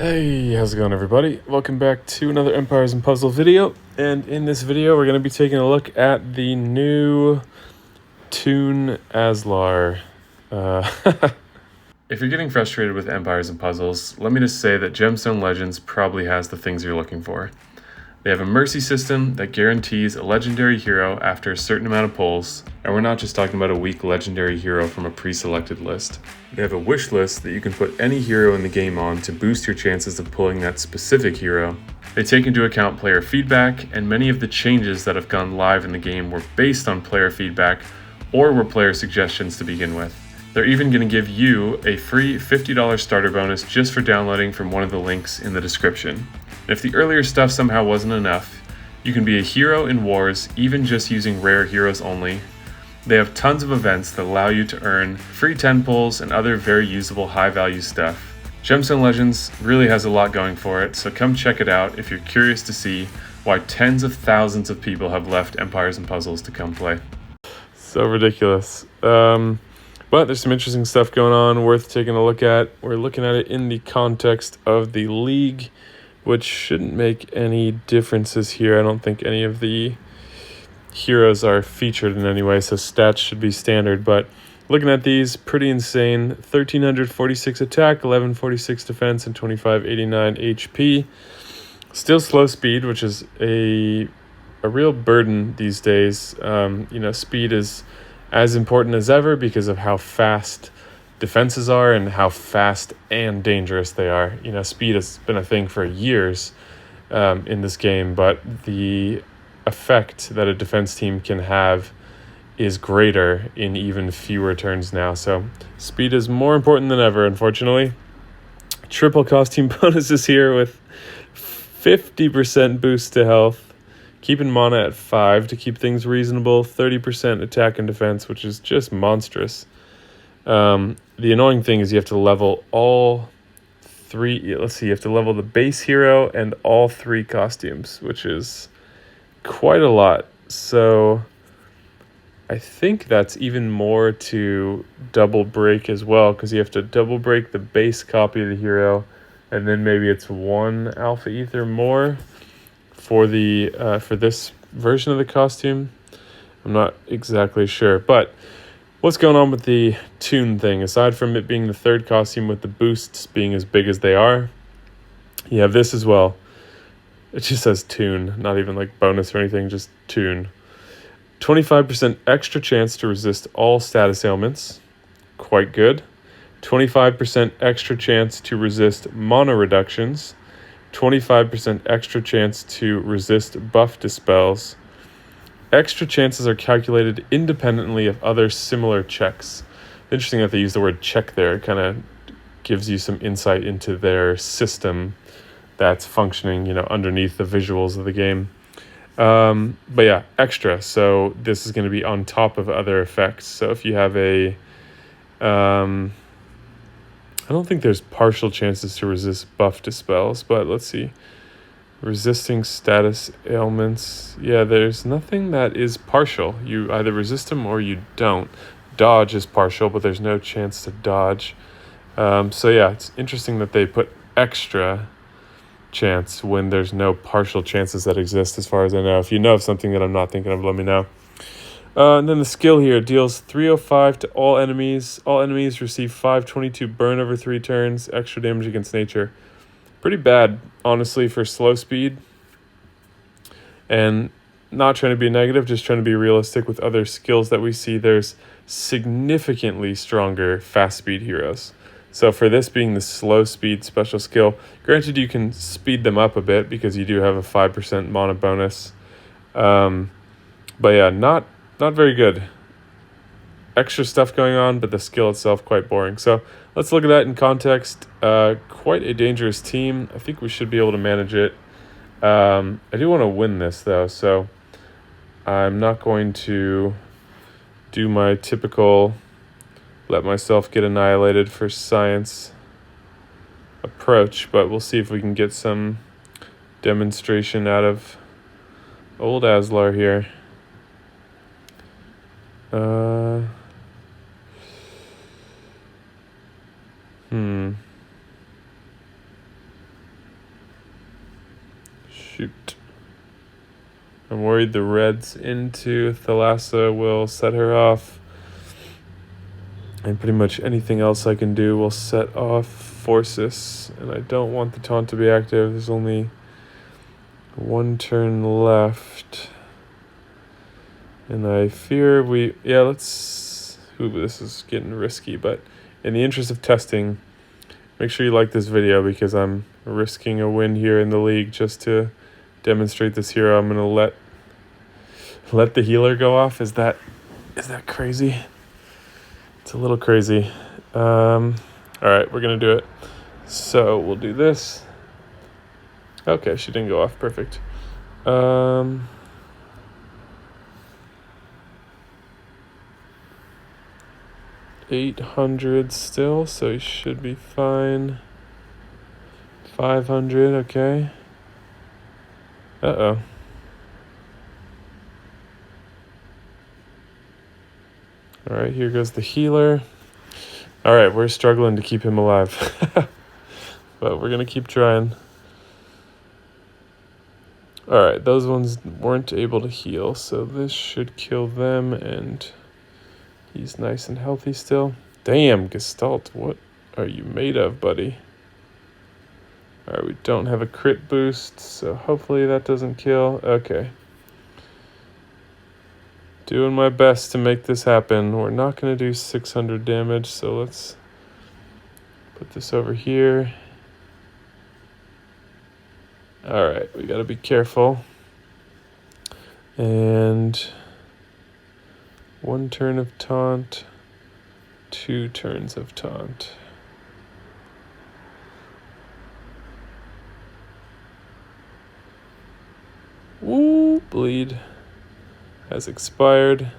Hey, how's it going everybody? Welcome back to another Empires and Puzzle video, and in this video we're going to be taking a look at the new TOON AZLAR. If you're getting frustrated with Empires and Puzzles, let me just say that Gemstone Legends probably has the things you're looking for. They have a mercy system that guarantees a legendary hero after a certain amount of pulls, and we're not just talking about a weak legendary hero from a pre-selected list. They have a wish list that you can put any hero in the game on to boost your chances of pulling that specific hero. They take into account player feedback, and many of the changes that have gone live in the game were based on player feedback or were player suggestions to begin with. They're even going to give you a free $50 starter bonus just for downloading from one of the links in the description. And if the earlier stuff somehow wasn't enough, you can be a hero in wars even just using rare heroes only. They have tons of events that allow you to earn free 10 pulls and other very usable high value stuff. Gemstone Legends really has a lot going for it, so come check it out if you're curious to see why tens of thousands of people have left Empires and Puzzles to come play. So ridiculous. But there's some interesting stuff going on worth taking a look at. We're looking at it in the context of the league, which shouldn't make any differences here. I don't think any of the heroes are featured in any way, so stats should be standard. But looking at these, pretty insane. 1346 attack, 1146 defense, and 2589 HP. Still slow speed, which is a real burden these days. Speed is as important as ever because of how fast defenses are and how fast and dangerous they are. Speed has been a thing for years in this game, but the effect that a defense team can have is greater in even fewer turns now. So speed is more important than ever, unfortunately. Triple costume bonuses here with 50% boost to health, keeping mana at 5 to keep things reasonable, 30% attack and defense, which is just monstrous. The annoying thing is you have to level all three. You have to level the base hero and all 3 costumes, which is quite a lot. So I think that's even more to double break as well, because you have to double break the base copy of the hero, and then maybe it's 1 alpha ether more for this version of the costume. I'm not exactly sure, but what's going on with the TOON thing? Aside from it being the 3rd costume with the boosts being as big as they are, you have this as well. It just says TOON, not even like bonus or anything, just TOON. 25% extra chance to resist all status ailments. Quite good. 25% extra chance to resist mana reductions. 25% extra chance to resist buff dispels. Extra chances are calculated independently of other similar checks. Interesting that they use the word check there. It kind of gives you some insight into their system that's functioning, underneath the visuals of the game. But yeah, extra. So this is going to be on top of other effects. So if you have I don't think there's partial chances to resist buff dispels, but let's see. Resisting status ailments. Yeah, there's nothing that is partial. You either resist them or you don't. Dodge is partial, but there's no chance to dodge. So yeah, it's interesting that they put extra chance when there's no partial chances that exist, as far as I know. If you know of something that I'm not thinking of, let me know. And then the skill here deals 305 to all enemies. All enemies receive 522 burn over 3 turns, extra damage against nature. Pretty bad, honestly, for slow speed. And not trying to be negative, just trying to be realistic with other skills that we see. There's significantly stronger fast speed heroes. So for this being the slow speed special skill, granted you can speed them up a bit because you do have a 5% mana bonus. But yeah, not very good. Extra stuff going on, but the skill itself quite boring. So let's look at that in context. Quite a dangerous team. I think we should be able to manage it. I do want to win this though, so I'm not going to do my typical let myself get annihilated for science approach, but we'll see if we can get some demonstration out of old AZLAR here. Shoot. I'm worried the reds into Thalassa will set her off. And pretty much anything else I can do will set off Forces. And I don't want the taunt to be active. There's only one turn left. And I fear let's... Ooh, this is getting risky. But in the interest of testing, make sure you like this video because I'm risking a win here in the league just to demonstrate this hero. I'm going to let the healer go off. Is that crazy? It's a little crazy. All right, we're going to do it. So we'll do this. Okay, she didn't go off. Perfect. 800 still, so he should be fine. 500, okay. Uh-oh. All right, here goes the healer. All right, we're struggling to keep him alive. But we're going to keep trying. All right, those ones weren't able to heal, so this should kill them, and he's nice and healthy still. Damn, Gestalt, what are you made of, buddy? All right, we don't have a crit boost, so hopefully that doesn't kill. Okay. Doing my best to make this happen. We're not going to do 600 damage, so let's put this over here. All right, we got to be careful. And 1 turn of taunt, 2 turns of taunt. Woo, bleed has expired.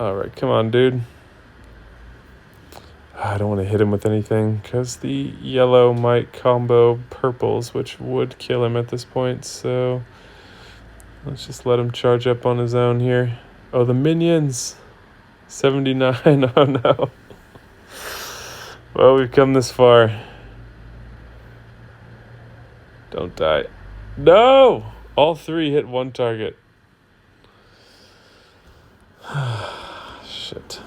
All right, come on, dude. I don't want to hit him with anything because the yellow might combo purples, which would kill him at this point. So let's just let him charge up on his own here. Oh, the minions. 79. Oh, no. Well, we've come this far. Don't die. No! All 3 hit 1 target. Shit.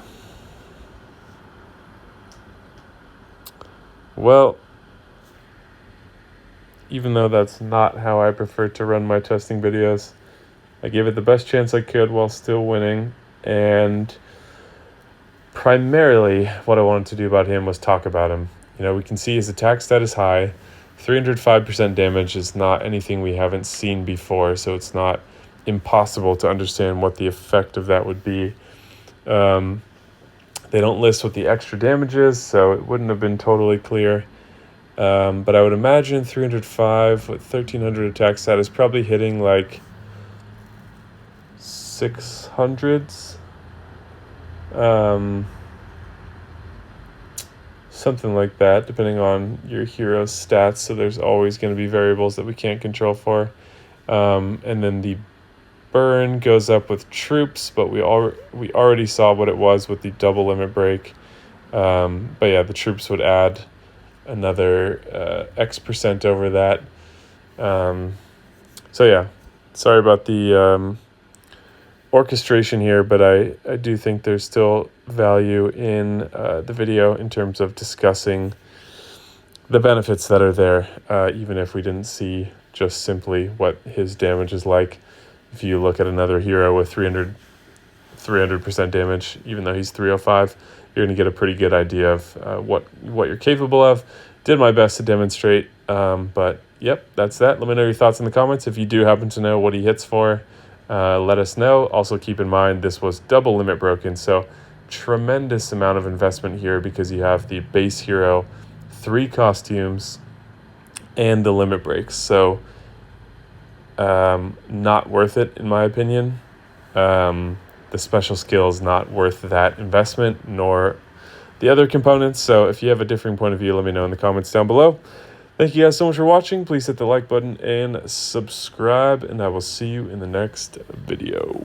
Well, even though that's not how I prefer to run my testing videos, I gave it the best chance I could while still winning. And primarily what I wanted to do about him was talk about him. You know, we can see his attack stat is high. 305% damage is not anything we haven't seen before, so it's not impossible to understand what the effect of that would be. They don't list what the extra damage is, so it wouldn't have been totally clear. But I would imagine 305 with 1300 attack stat is probably hitting like 600s. Something like that, depending on your hero's stats. So there's always going to be variables that we can't control for. And then the burn goes up with troops, but we already saw what it was with the double limit break. But yeah, the troops would add another X% over that. So yeah, sorry about the orchestration here, but I do think there's still value in the video in terms of discussing the benefits that are there, even if we didn't see just simply what his damage is like. If you look at another hero with 300% damage, even though he's 305, you're going to get a pretty good idea of what you're capable of. Did my best to demonstrate, but yep, that's that. Let me know your thoughts in the comments. If you do happen to know what he hits for, let us know. Also keep in mind this was double limit broken, so tremendous amount of investment here because you have the base hero, 3 costumes, and the limit breaks. So not worth it in my opinion. The special skill is not worth that investment, nor the other components. So if you have a differing point of view, let me know in the comments down below. Thank you guys so much for watching. Please hit the like button and subscribe, and I will see you in the next video.